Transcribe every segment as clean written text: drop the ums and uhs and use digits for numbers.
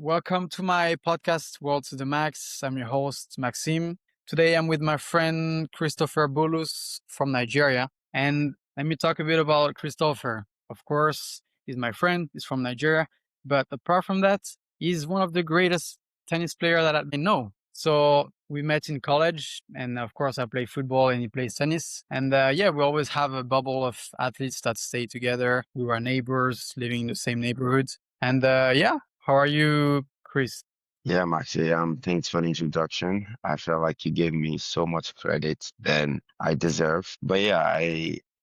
Welcome to my podcast, World to the Max. I'm your host, Maxime. Today I'm with my friend Christopher Bulus from Nigeria. And let me talk a bit about Christopher. Of course, he's my friend, he's from Nigeria. But apart from that, he's one of the greatest tennis players that I know. So we met in college, and of course, I play football and he plays tennis. And yeah, we always have a bubble of athletes that stay together. We were neighbors living in the same neighborhood. And yeah, how are you, Chris? Yeah, Maxi, thanks for the introduction. I feel like you gave me so much credit than I deserve. But yeah,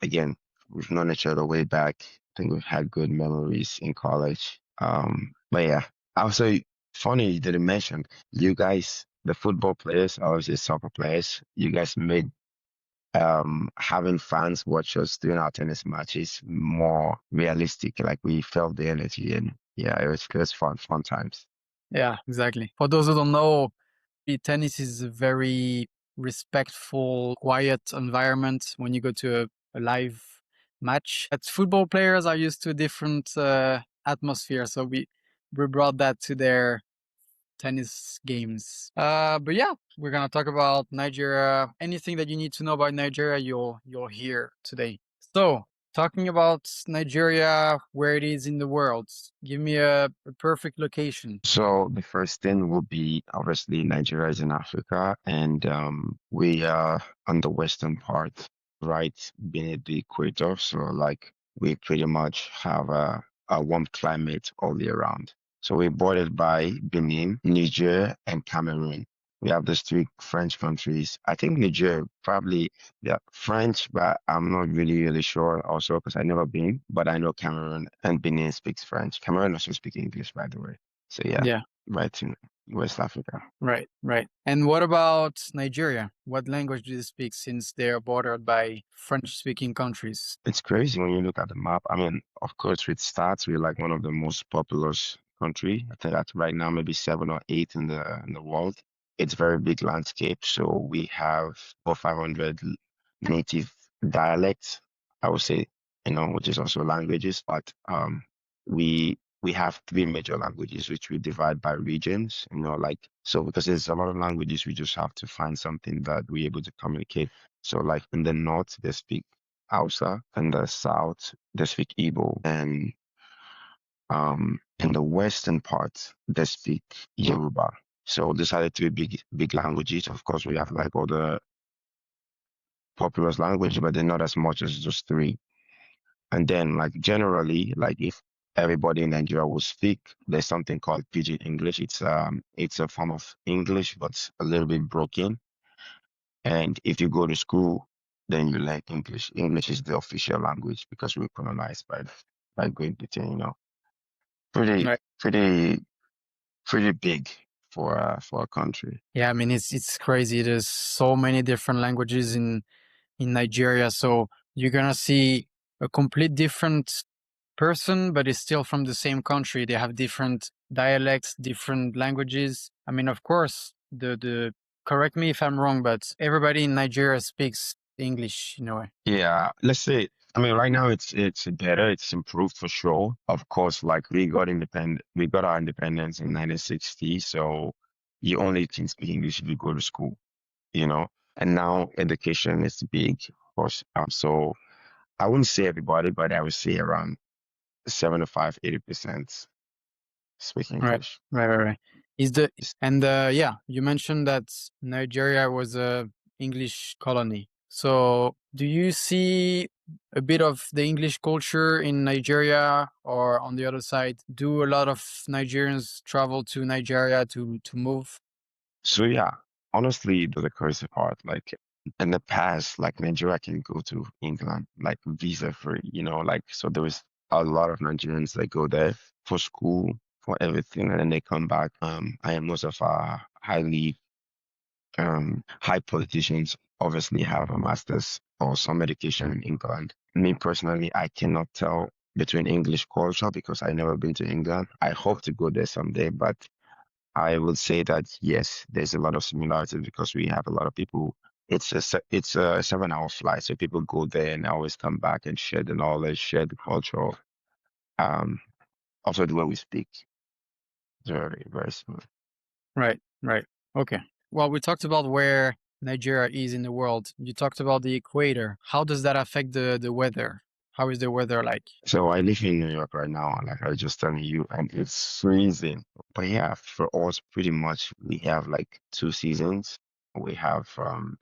again, we've known each other way back. I think we've had good memories in college. But yeah, also funny you didn't mention you guys, the football players, obviously soccer players, you guys made having fans watch us during our tennis matches more realistic. Like we felt the energy and yeah, it was fun times. Yeah, exactly. For those who don't know, tennis is a very respectful, quiet environment when you go to a live match. But football players are used to a different atmosphere, so we brought that to their tennis games. But yeah, we're gonna talk about Nigeria. Anything that you need to know about Nigeria, you'll hear today. So, talking about Nigeria, where it is in the world, give me a perfect location. So the first thing will be obviously Nigeria is in Africa, and we are on the western part, right beneath the equator. So like we pretty much have a warm climate all year round. So we're bordered by Benin, Niger, and Cameroon. We have those three French countries. I think Niger probably yeah French, but I'm not really sure also because I've never been. But I know Cameroon and Benin speaks French. Cameroon also speak English, by the way. So yeah, Yeah. right in West Africa. Right, right. And what about Nigeria? What language do they speak since they are bordered by French-speaking countries? It's crazy when you look at the map. I mean, of course, it starts with like one of the most populous country. I think that's right now maybe seven or eight in the world. It's very big landscape. So we have over 500 native dialects, I would say, which is also languages, but we have three major languages which we divide by regions, like so because there's a lot of languages, we just have to find something that we're able to communicate. So like in the north, they speak Hausa, and the south they speak Igbo, and in the western part they speak Yoruba. So these are the three big languages. Of course, we have like all the populous language, but they're not as much as just three. And then like generally, like if everybody in Nigeria will speak, there's something called Pidgin English. It's a form of English, but a little bit broken. And if you go to school, then you learn English. English is the official language because we were colonized by Great Britain, Pretty, Right. pretty, pretty big for a country. Yeah, I mean it's crazy. There's so many different languages in Nigeria, so you're gonna see a complete different person, but it's still from the same country. They have different dialects, different languages. I mean, of course, the correct me if I'm wrong, but everybody in Nigeria speaks English in a way. Yeah, let's say, I mean, right now it's better, it's improved for sure. Of course, like we got our independence in 1960, so you only can speak English if you go to school, you know. And now education is big, of course. So I wouldn't say everybody, but I would say around 75, 80% speak Right, English. right, right, right. Is the It's- and yeah, you mentioned that Nigeria was a English colony. So, do you see a bit of the English culture in Nigeria, or on the other side, do a lot of Nigerians travel to Nigeria to move? So yeah, honestly, the crazy part, like in the past, like Nigeria can go to England like visa free, like so there was a lot of Nigerians that go there for school, for everything, and then they come back. I am most of our high politicians obviously have a master's or some education in England. Me personally, I cannot tell between English culture because I never been to England. I hope to go there someday, but I will say that yes, there's a lot of similarities because we have a lot of people. It's a 7 hour flight, so people go there and always come back and share the knowledge, share the culture, um, also the way we speak. Very, very smooth. Right, right. Okay. Well, we talked about where Nigeria is in the world. You talked about the equator. How does that affect the weather? How is the weather like? So I live in New York right now, like I was just telling you, and it's freezing. But yeah, for us, pretty much we have like two seasons. We have um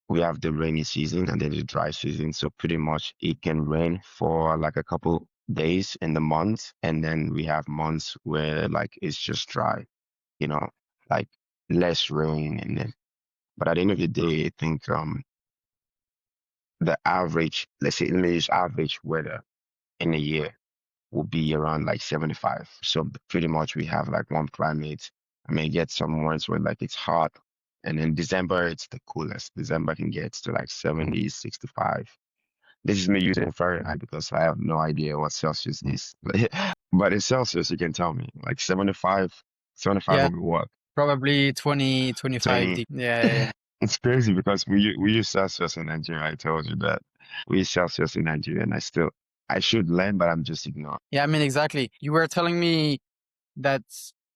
we have the rainy season and then the dry season. So pretty much it can rain for like a couple days in the month, and then we have months where like it's just dry, you know, like less rain and then but at the end of the day, I think the average, let's say, let me use average weather in a year will be around like 75. So pretty much we have like one climate. I mean, get some months where like it's hot, and in December it's the coolest. December can get to like 70, 65. This is me using Fahrenheit because I have no idea what Celsius is. But in Celsius, you can tell me like 75, 75 Yeah, will be what? probably 20, 25 20. degrees. Yeah, yeah, yeah. It's crazy because we use Celsius in Nigeria. I told you that we use Celsius in Nigeria, and I should learn, but I'm just ignoring. Yeah, I mean, exactly. You were telling me that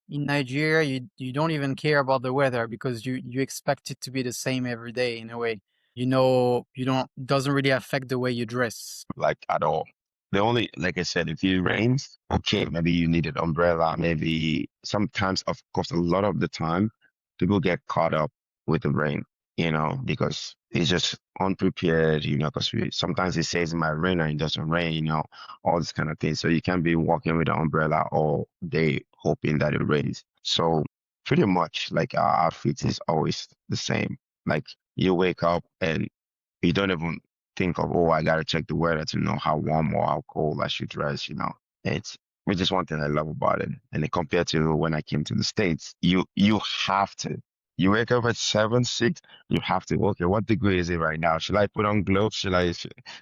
in Nigeria, you don't even care about the weather because you expect it to be the same every day in a way. You don't doesn't really affect the way you dress. Like at all. The only, like I said, if it rains, okay, maybe you need an umbrella. Maybe sometimes, of course, a lot of the time, people get caught up with the rain, because it's just unprepared, because sometimes it says it might rain and it doesn't rain, all this kind of thing. So you can't be walking with an umbrella all day hoping that it rains. So pretty much like our outfit is always the same. Like you wake up and you don't even think of, oh, I gotta check the weather to know how warm or how cold I should dress. It's just one thing I love about it. And then compared to when I came to the States, you have to. You wake up at 7, 6, you have to, okay, what degree is it right now? Should I put on gloves? Should I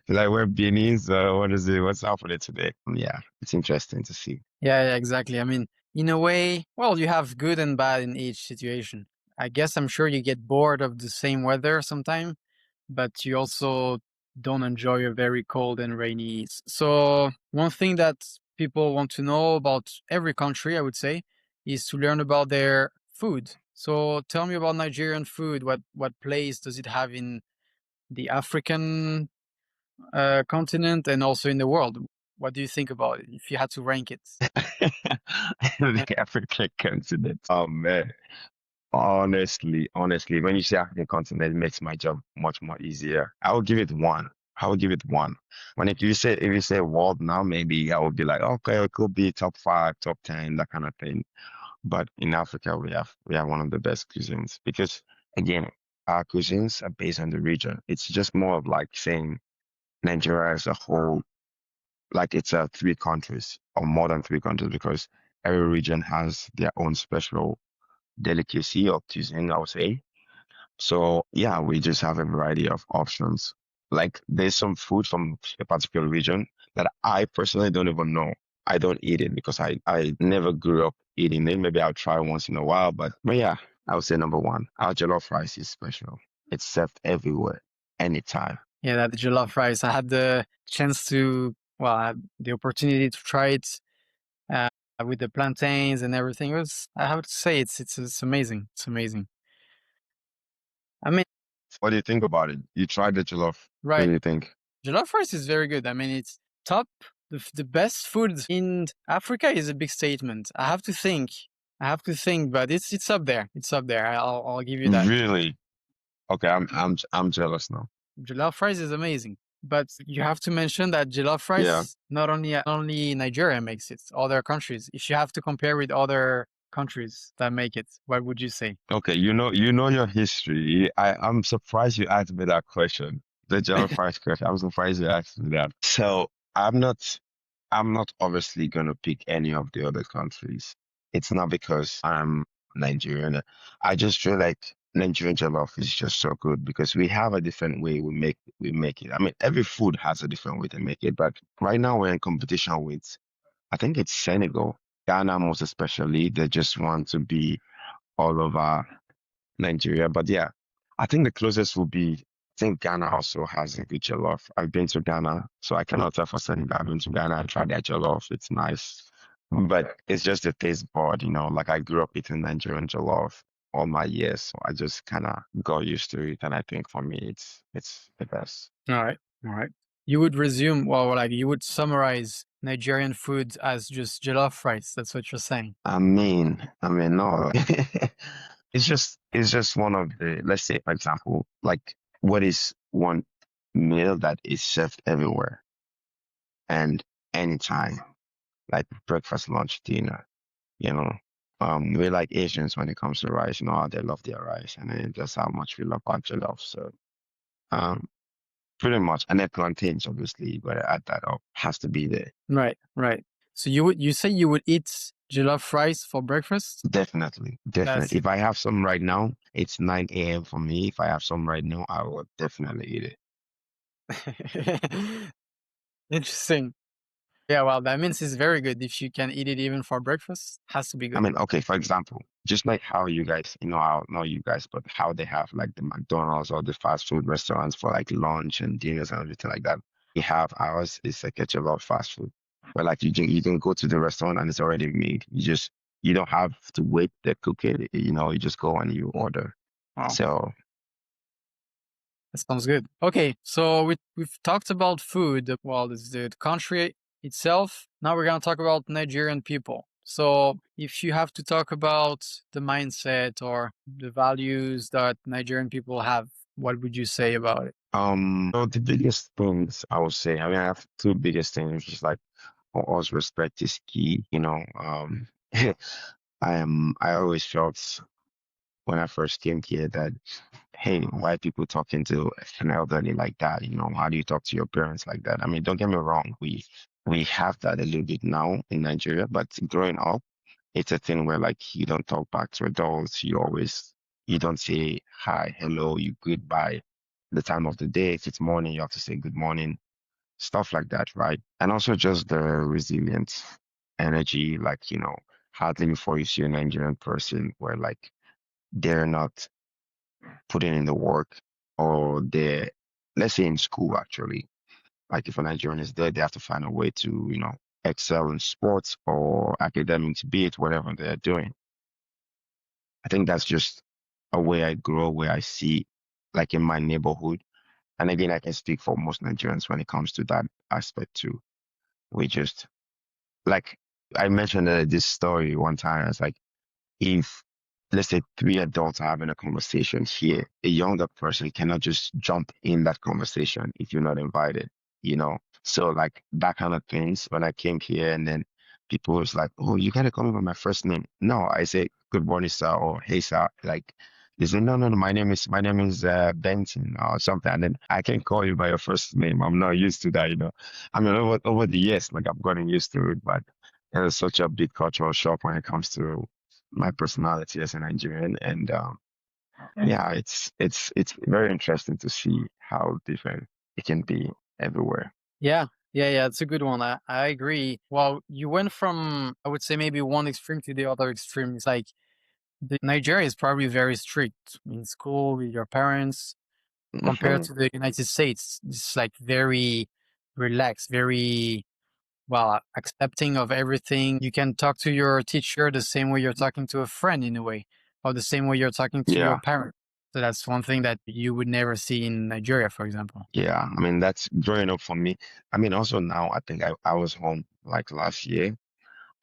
wear beanies? What is it? What's happening today? Yeah, it's interesting to see. Yeah, yeah, exactly. I mean, in a way, well, you have good and bad in each situation. I guess I'm sure you get bored of the same weather sometime, but you also don't enjoy a very cold and rainy. So, one thing that people want to know about every country, I would say, is to learn about their food. So, tell me about Nigerian food. What place does it have in the African continent and also in the world? What do you think about it if you had to rank it? The African continent. Oh man. Honestly, when you say African continent, it makes my job much more easier. I will give it one. I will give it one. When if you say world now, maybe I would be like, okay, it could be top 5, top 10, that kind of thing. But in Africa, we have one of the best cuisines because again, our cuisines are based on the region. It's just more of like saying Nigeria as a whole, like it's 3 countries or more than 3 countries because every region has their own special delicacy or cuisine, I would say. So yeah, we just have a variety of options. Like there's some food from a particular region that I personally don't even know. I don't eat it because I never grew up eating it. Maybe I'll try once in a while, but yeah, I would say number one, our jollof rice is special. It's served everywhere, anytime. Yeah, that jollof rice. I had the chance to, well, I had the opportunity to try it uh, with the plantains and everything. It was, I have to say, it's amazing. It's amazing. I mean, What do you think about it? You tried the jollof. What right, do you think? jollof rice is very good. I mean, it's top. The best food in Africa is a big statement. I have to think. I have to think, but it's up there. It's up there. I'll give you that. Really? Okay, I'm jealous now. Jollof rice is amazing. But you have to mention that jollof Yeah. rice, not only Nigeria makes it, other countries. If you have to compare with other countries that make it, what would you say? Okay, you know your history. I'm surprised you asked me that question. The jollof rice question. I'm surprised you asked me that. So I'm not obviously gonna pick any of the other countries. It's not because I'm Nigerian. I just feel like Nigerian jollof is just so good because we have a different way we make it. I mean, every food has a different way to make it, but right now we're in competition with I think it's Senegal, Ghana most especially. They just want to be all over Nigeria. But yeah, I think the closest will be, I think Ghana also has a good jollof. I've been to Ghana, so I cannot tell for certain that I've been to Ghana and tried their jollof. It's nice. But it's just a taste bud, like I grew up eating Nigerian jollof all my years, so I just kind of got used to it, and I think for me it's the best. All right. All right. You would resume, well, like you would summarize Nigerian food as just jollof rice. That's what you're saying. I mean, no, it's just one of the, let's say, for example, like what is one meal that is served everywhere and anytime, like breakfast, lunch, dinner, you know. We like Asians when it comes to rice, how they love their rice, and then just how much we love our jollof. So, um, pretty much, and then plantains, obviously, you gotta add that up. Has to be there. Right. Right. So you say you would eat jollof rice for breakfast? Definitely, That's definitely. If I have some right now, it's 9 a.m. for me. If I have some right now, I will definitely eat it. interesting. Yeah, well, that means it's very good. If you can eat it even for breakfast, has to be I good. mean, okay, for example, just like how you guys, how not you guys, but how they have like the McDonald's or the fast food restaurants for like lunch and dinners and everything like that. We have ours is like a jollof fast food, where like you can go to the restaurant and it's already made. You don't have to wait to cook it. You just go and you order. Wow, So that sounds good. Okay, so we've talked about food. Well, this is the country itself. Now we're gonna talk about Nigerian people. So if you have to talk about the mindset or the values that Nigerian people have, what would you say about it? so the biggest things I would say, I mean, I have two biggest things, which is like for us, respect is key. I always felt when I first came here that, hey, why people talking to an elderly like that? How do you talk to your parents like that? I mean, don't get me wrong, we have that a little bit now in Nigeria, but growing up, it's a thing where like you don't talk back to adults. You don't say hi, hello, you goodbye. The time of the day, if it's morning, you have to say good morning, stuff like that, right? And also just the resilient energy, like, hardly before you see a Nigerian person where like they're not putting in the work, or they're, let's say in school actually, like if a Nigerian is there, they have to find a way to, excel in sports or academics, be it whatever they're doing. I think that's just a way I grow, where I see like in my neighborhood. And again, I can speak for most Nigerians when it comes to that aspect too. We just, like I mentioned this story one time. It's like, if let's say three adults are having a conversation here, a younger person cannot just jump in that conversation if you're not invited. So like that kind of things when I came here, and then people was like, oh, you gotta call me by my first name. No, I say good morning, sir, or hey, sir. Like they say, no, no, no, my name is Benson or something. And then I can call you by your first name. I'm not used to that. I mean, over the years, like I've gotten used to it, but it was such a big cultural shock when it comes to my personality as a Nigerian, and yeah, it's very interesting to see how different it can be everywhere. Yeah, yeah, it's a good one. I agree. Well, you went from, I would say, maybe one extreme to the other extreme. It's like Nigeria is probably very strict in school with your parents compared Hmm. to the United States. It's like very relaxed, very, well, accepting of everything. You can talk to your teacher the same way you're talking to a friend in a way, or the same way you're talking to your Yeah, parent. So that's one thing that you would never see in Nigeria, for example. yeah. I mean, that's growing up for me. I mean, also now I think I was home like last year.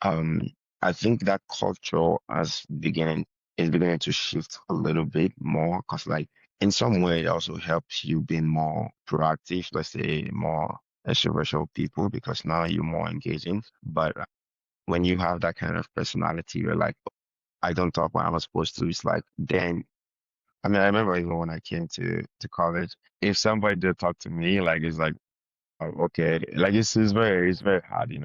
Um, I think that culture is beginning to shift a little bit more, because like in some way it also helps you being more proactive, let's say more extroverted people, because now you're more engaging. But when you have that kind of personality, you're like, I don't talk when I'm supposed to. It's like, then, I mean, I remember even when I came to college, if somebody did talk to me, like, it's like, oh, okay, like it's very hard.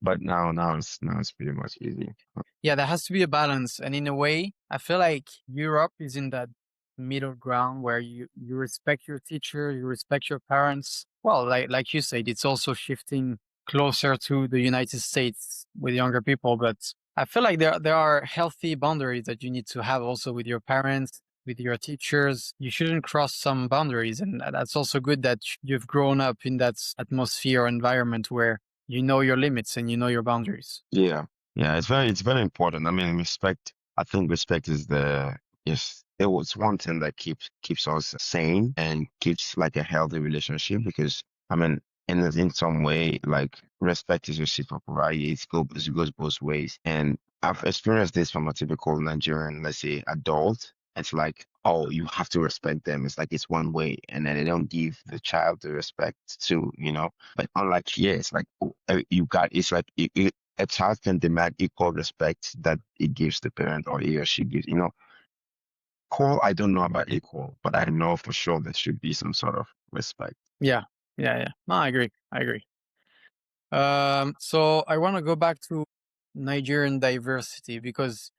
But now it's pretty much easy. Yeah, there has to be a balance. And in a way, I feel like Europe is in that middle ground where you respect your teacher, you respect your parents. Well, like you said, it's also shifting closer to the United States with younger people. But I feel like there are healthy boundaries that you need to have also with your parents, with your teachers. You shouldn't cross some boundaries. And that's also good that you've grown up in that atmosphere or environment where you know your limits and you know your boundaries. Yeah. Yeah, it's very important. I mean, respect, I think respect is the yes, it was one thing that keeps us sane and keeps like a healthy relationship because I mean in some way like respect is reciprocal, right? It goes both ways. And I've experienced this from a typical Nigerian, let's say, adult. It's like, oh, you have to respect them. It's like it's one way, and then they don't give the child the respect to, you know. But unlike here, it's like oh, you got. It's like a child can demand equal respect that it gives the parent or he or she gives. You know, equal, I don't know about equal, but I know for sure there should be some sort of respect. Yeah, yeah, yeah. No, I agree. I agree. So I want to go back to Nigerian diversity because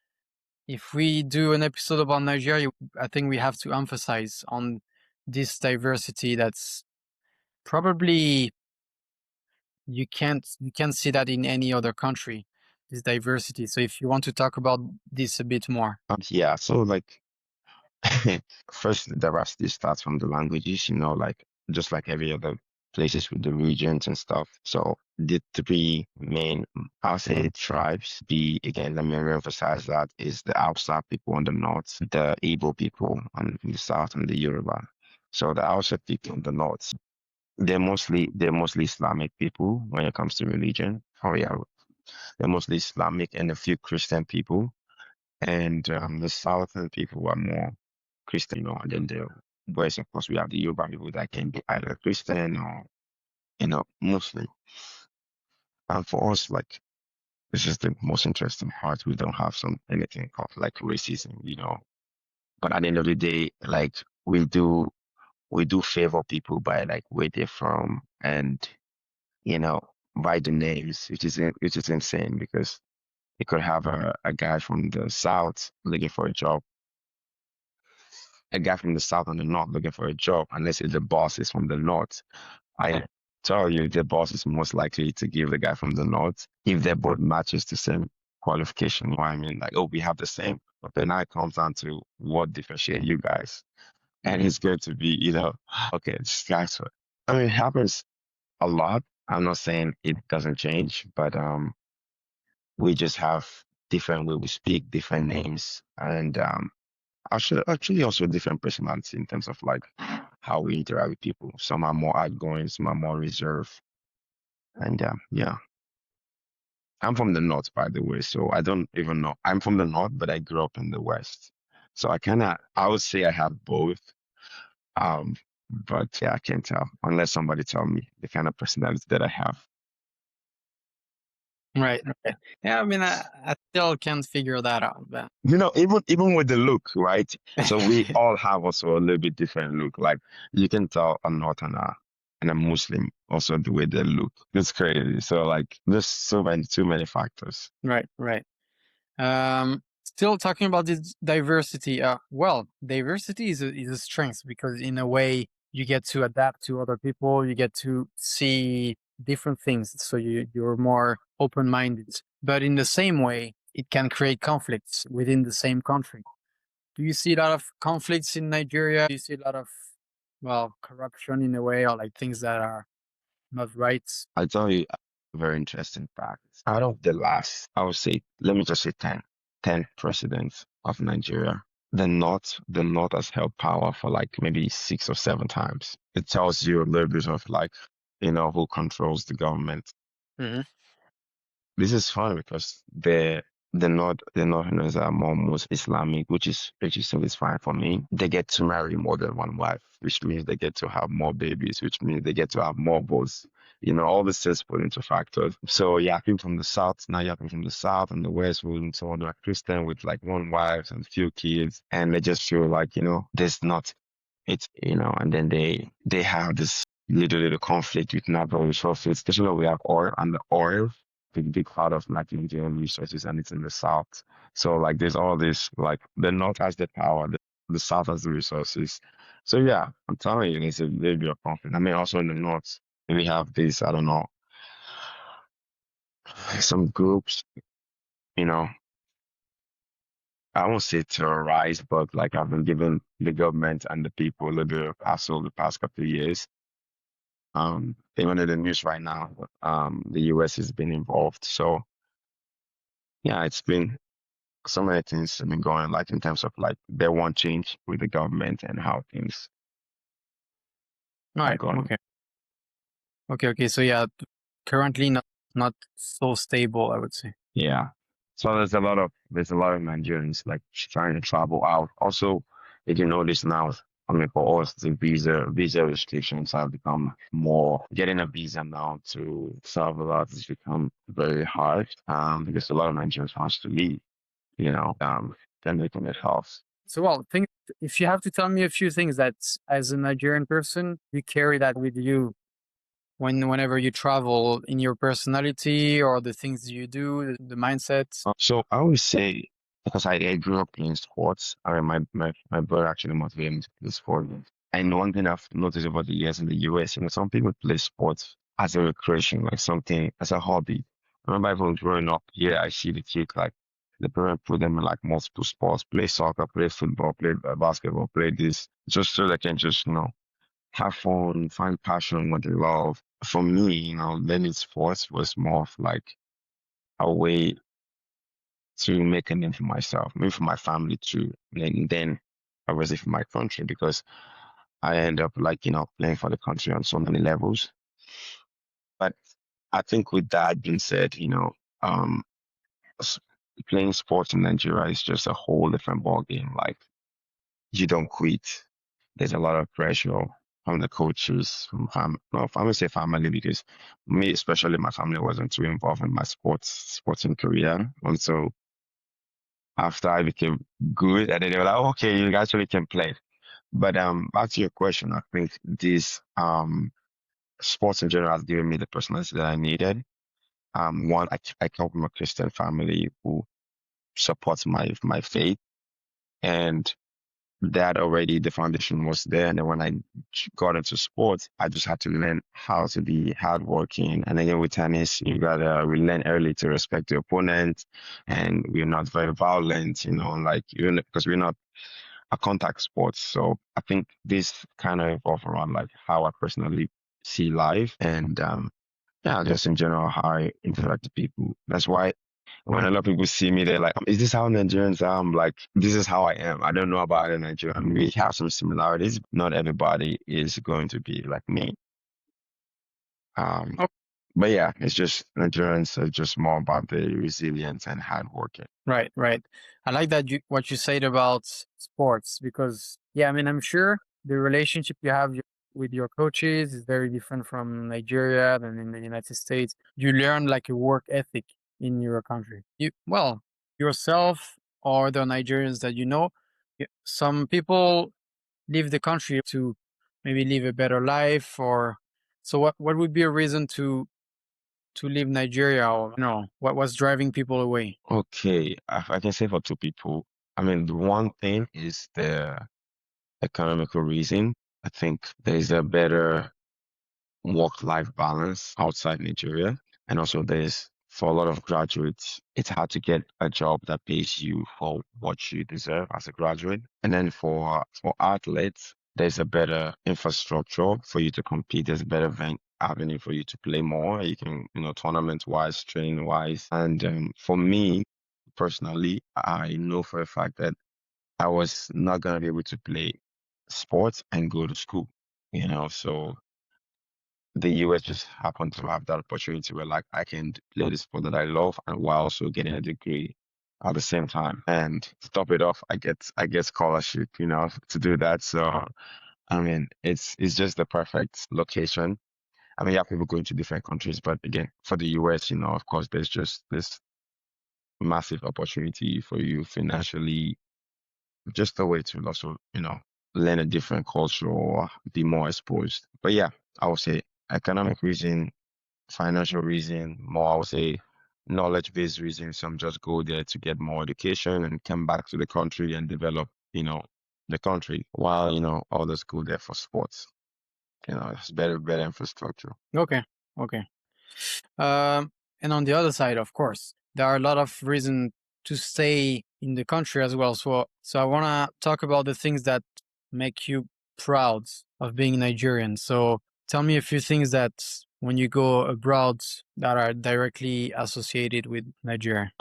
if we do an episode about Nigeria, I think we have to emphasize on this diversity that's probably you can't see that in any other country, this diversity. So if you want to talk about this a bit more. Yeah, so like first, the diversity starts from the languages, you know, like just like every other places with the regions and stuff. So the three main, I'll say tribes, be again, let me reemphasize that is the Hausa people on the north, the Igbo people on the south, and the Yoruba. So the Hausa people on the north, they're mostly Islamic people when it comes to religion. Oh yeah, they're mostly Islamic and a few Christian people. And the southern people are more Christian, you know, and then the west, of course, we have the Yoruba people that can be either Christian or, you know, Muslim. And for us, like, this is the most interesting part. We don't have some anything called like racism, you know. But at the end of the day, like we do favor people by like where they're from and, you know, by the names, which is insane because you could have a guy from the south looking for a job, a guy from the south and the north looking for a job, unless if the boss is from the north. I tell you, the boss is most likely to give the guy from the north if they both matches the same qualification. You know what I mean? Like, oh, we have the same. But then now it comes down to what differentiate you guys. And it's going to be, you know, okay, this guy's I mean, it happens a lot. I'm not saying it doesn't change, but we just have different way we speak, different names, and actually also different personality in terms of like how we interact with people. Some are more outgoing, some are more reserved. And yeah, I'm from the north, by the way, so I don't even know. I'm from the north, but I grew up in the west. So I would say I have both. Um, but yeah, I can't tell unless somebody tell me the kind of personality that I have. Right. Okay. Yeah, I mean, I still can't figure that out, but You know, even with the look, right? So we all have also a little bit different look. Like you can tell a northern and a Muslim also the way they look. It's crazy. So like there's too many factors. right, right. Still talking about this diversity. Well, diversity is a strength because in a way you get to adapt to other people, you get to see different things, so you're more open-minded. But in the same way, it can create conflicts within the same country. Do you see a lot of conflicts in Nigeria? Do you see a lot of, well, corruption in a way, or like things that are not right? I tell you a very interesting fact. Out of the last, I would say, let me just say 10 presidents of Nigeria. The North has held power for like maybe 6 or 7 times. It tells you a little bit of like, you know, who controls the government. Hmm. This is fun because the Northerners are more most Islamic, which is still is fine for me. They get to marry more than one wife, which means they get to have more babies, which means they get to have more votes. You know, all this is put into factors. So yeah, people from the south, now you're from the south and the west will so on are Christian with like one wife and few kids, and they just feel like, you know, there's not it's you know, and then they have this little conflict with natural resources, especially when we have oil and the oil, big part of like Nigerian resources, and it's in the south. So like there's all this like the north has the power, the south has the resources. So yeah, I'm telling you, it's a little bit of conflict. I mean, also in the north, we have this, I don't know, some groups, you know, I won't say terrorize, but like I've been giving the government and the people a little bit of hassle the past couple of years. Even in the news right now, the US has been involved. So Yeah, it's been so many things have been going like in terms of like they want change with the government and how things All are right. going. Okay. Okay. Okay. So yeah, currently not so stable, I would say. Yeah. So there's a lot of Nigerians like trying to travel out. Also, if you notice now, I mean for us the visa restrictions have become more getting a visa now to travel out has become very hard. Because a lot of Nigerians wants to leave, you know, then they can health. So well, think if you have to tell me a few things that as a Nigerian person you carry that with you whenever you travel in your personality or the things you do, the mindset. So I always say, because I grew up playing sports, I mean, my brother actually motivated me to play sport. And one thing I've noticed over the years in the US, some people play sports as a recreation, like something, as a hobby. I remember even growing up, yeah, I see the kid, like, the parent put them in like multiple sports, play soccer, play football, play basketball, play this, just so they can just, have fun, find passion in what they love. For me, learning sports was more of like a way to make a name for myself, maybe for my family too, and then obviously for my country because I end up like, playing for the country on so many levels. But I think with that being said, um, s- playing sports in Nigeria is just a whole different ball game. Like you don't quit. There's a lot of pressure from the coaches, from no, I'm gonna say family because me, especially my family wasn't too involved in my sporting career. And so after I became good, and then they were like, okay, you actually can play. But back to your question, I think this sports in general has given me the personality that I needed. One, I come from a Christian family who supports my faith, and that already the foundation was there. And then when I got into sports, I just had to learn how to be hardworking. And again, with tennis, we learn early to respect the opponent, and we're not very violent, like because we're not a contact sport. So I think this kind of evolved around like how I personally see life and yeah, just in general how I interact with people. That's why when a lot of people see me, they're like, "Is this how Nigerians are?" I'm like, "This is how I am." I don't know about other Nigerians. We have some similarities. Not everybody is going to be like me. Um, but yeah, it's just Nigerians are just more about the resilience and hard working. Right, right. I like that what you said about sports because yeah, I mean, I'm sure the relationship you have with your coaches is very different from Nigeria than in the United States. You learn like a work ethic in your country. Well, yourself or the Nigerians that you know, some people leave the country to maybe live a better life or so what would be a reason to leave Nigeria or what was driving people away? Okay, I can say for two people. I mean, the one thing is the economical reason. I think there's a better work-life balance outside Nigeria. And also there's for a lot of graduates, it's hard to get a job that pays you for what you deserve as a graduate. And then for athletes, there's a better infrastructure for you to compete. There's a better avenue for you to play more. You can, tournament wise, training wise. And for me personally, I know for a fact that I was not gonna be able to play sports and go to school. So the US just happened to have that opportunity where like I can play the sport that I love and while also getting a degree at the same time. And to top it off, I get scholarship, to do that. So I mean it's just the perfect location. I mean, you have people going to different countries, but again, for the US, of course, there's just this massive opportunity for you financially, just a way to also, learn a different culture or be more exposed. But yeah, I would say economic reason, financial reason, more I would say knowledge-based reason. Some just go there to get more education and come back to the country and develop, the country, while, others go there for sports. It's better infrastructure. Okay, okay. And on the other side, of course, there are a lot of reasons to stay in the country as well. So I want to talk about the things that make you proud of being Nigerian. So tell me a few things that when you go abroad that are directly associated with Nigeria.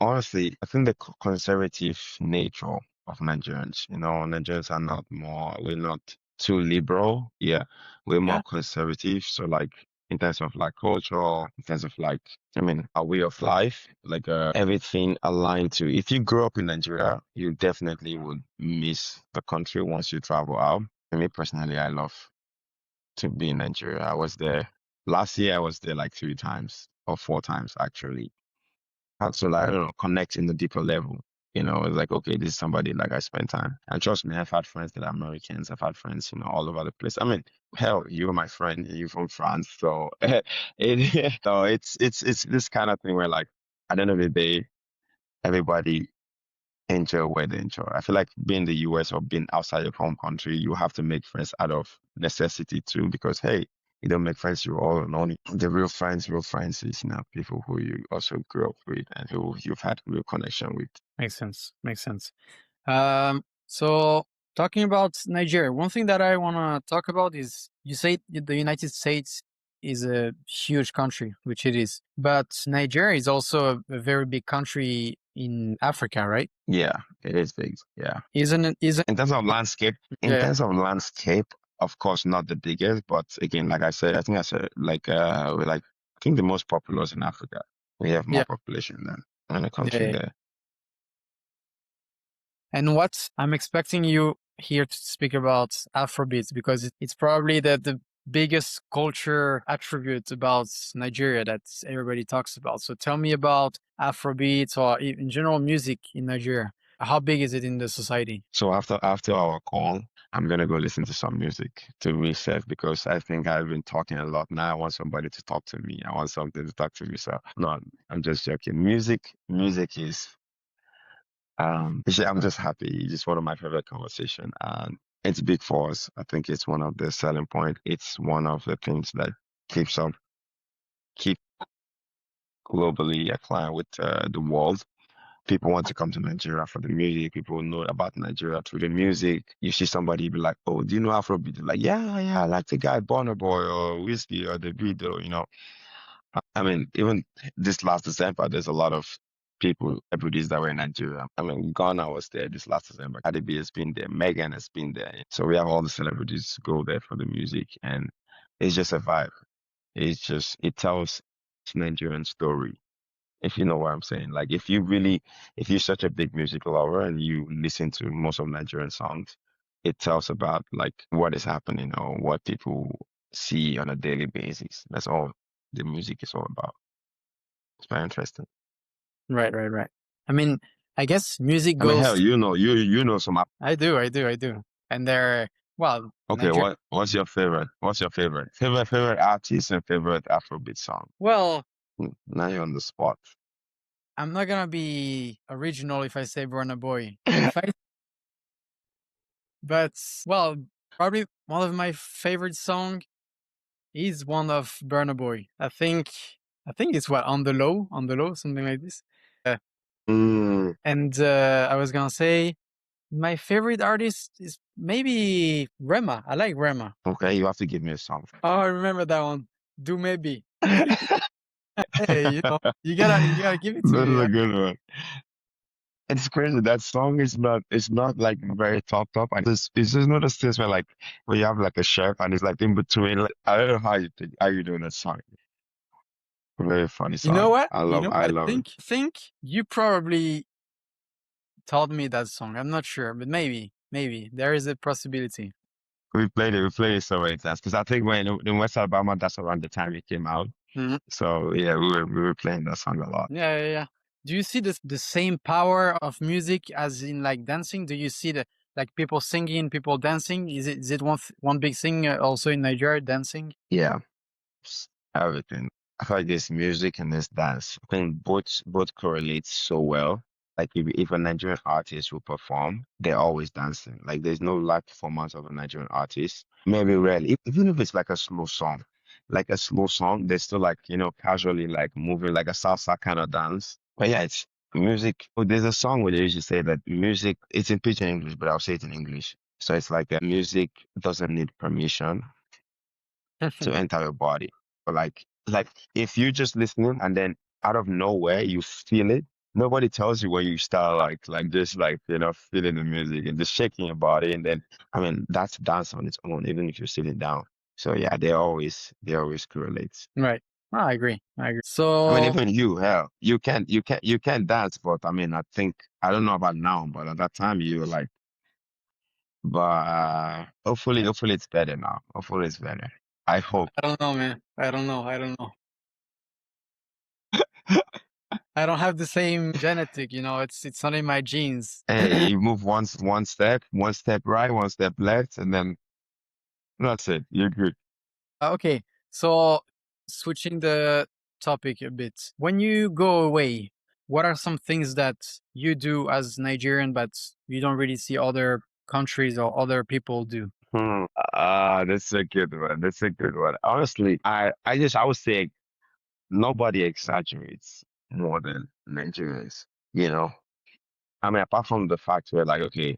Honestly, I think the conservative nature of Nigerians, Nigerians are not more, we're not too liberal. Yeah, we're more Yeah. conservative. So like in terms of like culture, in terms of like, I mean, our way of life, like everything aligned to, if you grew up in Nigeria, you definitely would miss the country once you travel out. For me personally, I love to be in Nigeria. I was there last year, I was there like 3 times or 4 times actually how to like, I don't know, connect in the deeper level. It's like, okay, this is somebody like I spend time. And trust me, I've had friends that are Americans. I've had friends, all over the place. I mean, hell, you're my friend, you're from France. So so it's this kind of thing where like at the end of the day, everybody enjoy where they enjoy. I feel like being in the US or being outside your home country, you have to make friends out of necessity too, because hey, you don't make friends, you're all alone. The real friends is now people who you also grew up with and who you've had real connection with. Makes sense. Makes sense. So talking about Nigeria, one thing that I want to talk about is you say the United States is a huge country, which it is, but Nigeria is also a very big country in Africa, right? Yeah, it is big. Yeah. Isn't it? Isn't In terms of landscape, in yeah, terms of landscape, of course, not the biggest, but again, like I said, I think I said like we're like I think the most populous in Africa. We have yeah, more population than any yeah, country yeah. there. And what I'm expecting you here to speak about Afrobeat because it's probably the biggest culture attribute about Nigeria that everybody talks about. So tell me about Afrobeat or in general music in Nigeria. How big is it in the society? So after our call, I'm gonna go listen to some music to reset because I think I've been talking a lot now. I want somebody to talk to me. I want something to talk to me. So no, I'm just joking. Music is I'm just happy. It's just one of my favorite conversation and it's big for us. I think it's one of the selling point. It's one of the things that keeps up keep globally acclaimed with the world. People want to come to Nigeria for the music. People know about Nigeria through the music. You see somebody be like, "Oh, do you know Afrobeat?" They're like, "Yeah, yeah, I like the guy Burna Boy or Whiskey or the beat." Or I mean, even this last December, there's a lot of people, celebrities that were in Nigeria. I mean, Ghana was there this last December. Cardi B has been there. Megan has been there. So we have all the celebrities go there for the music, and it's just a vibe. It tells Nigerian story if you know what I'm saying. Like if you're such a big music lover and you listen to most of Nigerian songs, it tells about like what is happening or what people see on a daily basis. That's all the music is all about. It's very interesting. Right, right, right. I mean, I guess music I mean, hell, goes. you know some. I do. And they're well, Okay, Nigeria. what's your favorite? What's your favorite artist and favorite Afrobeat song? Well, Now you're on the spot. I'm not gonna be original if I say Burna Boy. If I But well, probably one of my favorite song is one of Burna Boy. I think it's what on the low, something like this. Mm, And I was gonna say my favorite artist is maybe Rema. I like Rema. okay, you have to give me a song. Oh, I remember that one. Do maybe. Hey, That's you gotta give it to me. a good one. It's crazy. That song is not like very top top. And it's just not a stage where like where you have like a chef and it's like in between. Like I don't know how you doing that song. Very funny You know song. what? I I love it. think you probably taught me that song. I'm not sure, but maybe there is a possibility. We played it so many times because I think when in West Alabama, that's around the time it came out. Mhm. So yeah, we were playing that song a lot. Yeah, yeah, yeah. Do you see the same power of music as in like dancing? Do you see the like people singing, people dancing? Is it one big thing also in Nigeria dancing? Yeah, everything. I feel like this music and this dance. I think both correlate so well. Like if a Nigerian artist will perform, they're always dancing. Like there's no live performance of a Nigerian artist. Maybe rarely, even if it's like a slow song, they're still like casually like moving like a salsa kind of dance. But yeah, it's music. Oh, there's a song where they usually say that music. It's in Pidgin English, but I'll say it in English. So it's like music doesn't need permission to enter your body. But like if you just listening and then out of nowhere you feel it, nobody tells you when you start like just like feeling the music and just shaking your body, and then I mean that's dance on its own, even if you're sitting down. So yeah, they always correlate. Right. I agree. I agree. I mean, So even you, hell, you can dance, but I mean, I think I don't know about now, but at that time you were like, but hopefully it's better now. Hopefully it's better. I hope. I don't know, man. I don't know. I don't know. I don't have the same genetic, it's not in my genes. Hey, you move one step right, one step left, and then that's it. You're good. Okay, so switching the topic a bit. When you go away, what are some things that you do as Nigerian but you don't really see other countries or other people do? That's a good one. That's a good one. Honestly, I would say nobody exaggerates more than Nigerians. You know, I mean, apart from the fact where like, okay,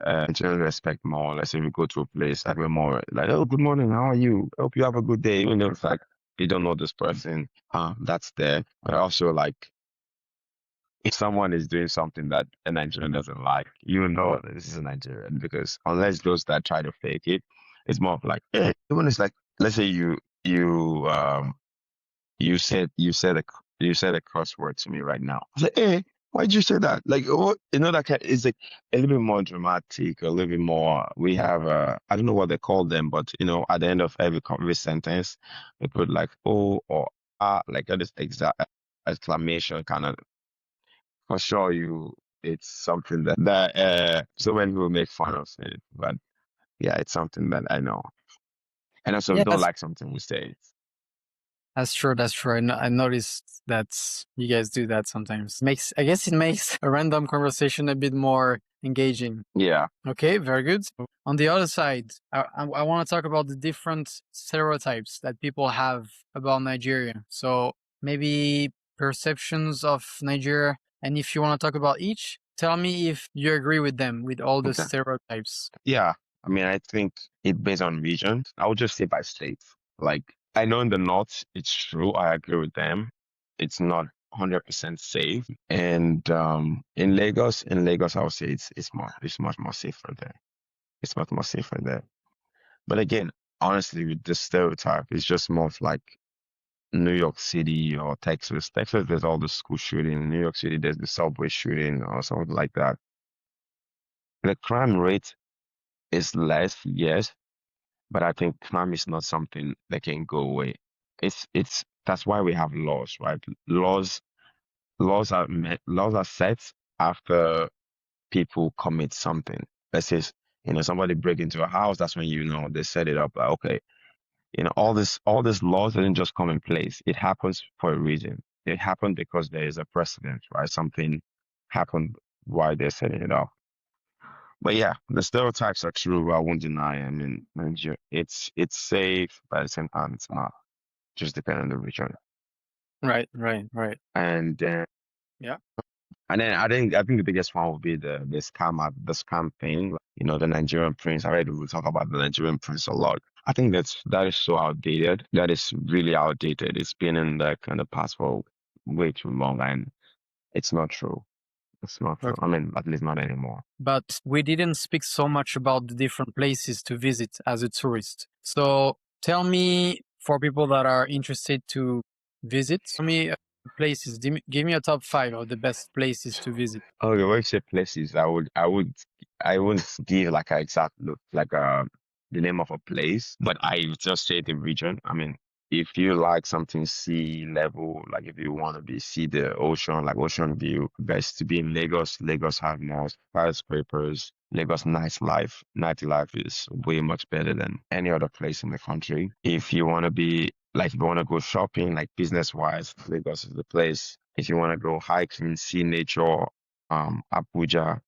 Nigerians respect more. Let's say we go to a place like we're more like, oh, good morning, how are you? Hope you have a good day. Even though it's like you don't know this person, that's there. But also like if someone is doing something that a Nigerian doesn't like, you know that this is a Nigerian because unless those that try to fake it, it's more of like, hey, even it's like, let's say you said a cross word to me right now. I was like, hey, why'd you say that? Like, oh, that kind it's like a little bit more dramatic, a little bit more. We have I don't know what they call them, but at the end of every sentence, we put like oh or ah, like this exact exclamation kind of for sure it's something that so many people make fun of it. But yeah, it's something that I know. And also Yeah, don't like something we say. that's true. That's true. I noticed that you guys do that sometimes. I guess it makes a random conversation a bit more engaging. Yeah. Okay, very good. On the other side, I want to talk about the different stereotypes that people have about Nigeria. So maybe perceptions of Nigeria. And if you want to talk about each, tell me if you agree with them, with all the Okay. stereotypes. Yeah. I mean, I think it based on regions. I would just say by state. Like I know in the north, it's true. I agree with them. It's not 100% safe. And in Lagos, I would say it's much more safer there. It's much more safer there. But again, honestly, with this stereotype, it's just more of like New York City or Texas. Texas, there's all the school shooting. In New York City, there's the subway shooting or something like that. The crime rate is less, yes, but I think crime is not something that can go away. It's that's why we have laws, right? Laws are set after people commit something. Let's say, somebody break into a house, that's when they set it up like, okay, all these laws didn't just come in place. It happens for a reason. It happened because there is a precedent, right? Something happened while they're setting it up. But yeah, the stereotypes are true. I won't deny. I mean, it's safe, but at the same time, it's not. Just depending on the region. Right, right, right. And then Yeah. and then I think the biggest one would be the scam thing. The Nigerian prince. I already will talk about the Nigerian prince a lot. I think that is so outdated. That is really outdated. It's been in the kind of past for way too long, and it's not true. It's not true. I Okay. mean, at least not anymore. But we didn't speak so much about the different places to visit as a tourist. So tell me, for people that are interested to visit, tell me places. Give me a top five of the best places to visit. Okay, when you say places, I wouldn't give like an exact look, like the name of a place, but I just say the region. I mean, if you like something sea level, like if you want to see the ocean, like ocean view, best to be in Lagos. Lagos have more skyscrapers. Lagos nightlife is way much better than any other place in the country. If you want to go shopping, like business wise, Lagos is the place. If you want to go hiking, see nature, Abuja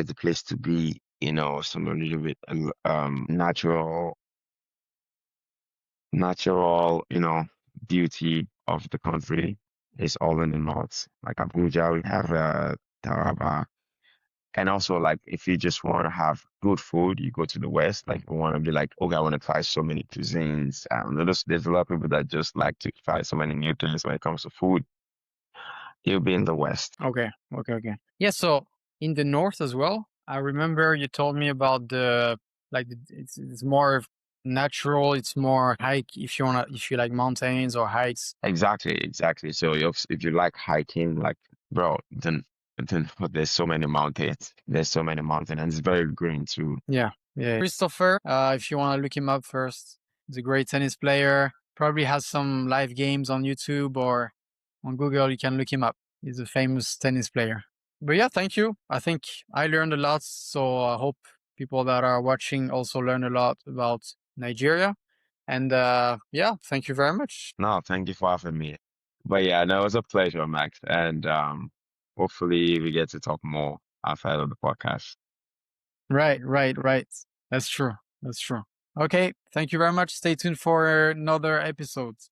is the place to be. Some a little bit natural, beauty of the country is all in the north. Like Abuja, we have Taraba. And also, like, if you just want to have good food, you go to the west. Like, you want to be like, okay, I want to try so many cuisines. There's a lot of people that just like to try so many new things when it comes to food. He'll be in the West. Okay, okay. Yeah, so in the north as well, I remember you told me about it's more natural, it's more hike if you like mountains or hikes. Exactly. So if you like hiking, like bro, then there's so many mountains. There's so many mountains, and it's very green too. Yeah. Christopher, if you want to look him up first, he's a great tennis player. Probably has some live games on YouTube or on Google. You can look him up. He's a famous tennis player. But yeah, thank you. I think I learned a lot. So I hope people that are watching also learn a lot about Nigeria. And yeah, thank you very much. No, thank you for having me. But yeah, no, it was a pleasure, Max. And hopefully we get to talk more outside of the podcast. Right. That's true. Okay. Thank you very much. Stay tuned for another episode.